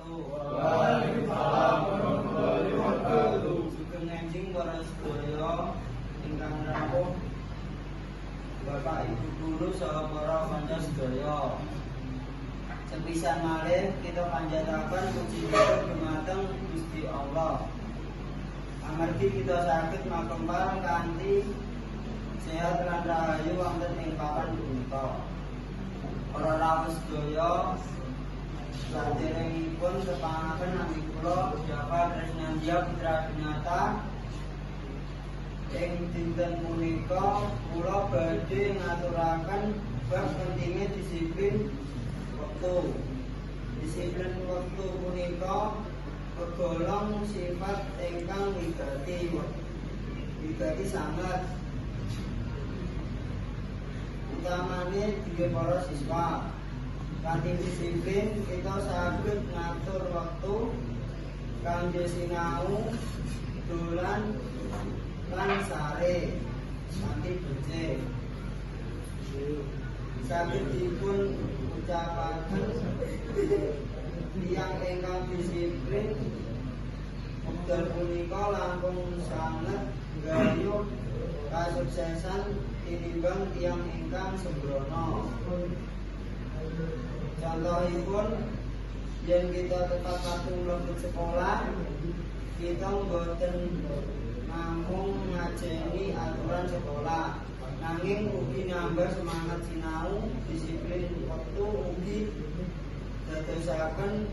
wabarakatuh. Waalaikumsalam warahmatullahi wabarakatuh. Sugeng enjing para sedaya ingkang rawuh Bapak Ibu guru saha para kanca sedaya. Sepisan malih kita panjataken puji syukur dumateng Gusti Allah. Amargi kita saged makempal kanthi sehat lan rahayu wonten ing papan punika. Para rawuh sedaya saderengipun sepangaken nami kula Java Tresnandia Putra Dinata. Ing dinten punika kula badhe ngaturaken bab pentingnya disiplin wektu. Disiplin wektu punika kegolong sifat ingkang wigati sanget. Utamane dige para siswa. Kanthi disiplin kita saged ngatur wektu kangge sinau, dolan lan sare kanthi becik. Saged dipun ucapaken tiyang ingkang disiplin wekdal punika langkung sanget nggayuh kasuksesan tinimbang tiyang ingkang sembrono. Contohipun, yen kita tepat waktu mlebet sekolah, kita mboten namung ngajeni aturan sekolah, nanging ugi nambah semangat sinau, disiplin wektu ugi dadosaken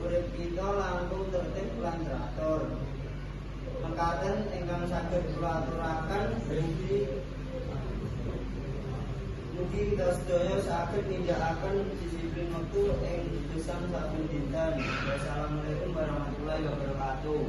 urip kita langkung tertib lan teratur. Mekaten ingkang saged kula aturaken mugi kita sedaya saged nindakaken disiplin wektu ing gesang saben dinten. Wassalamualaikum warahmatullahi wabarakatuh.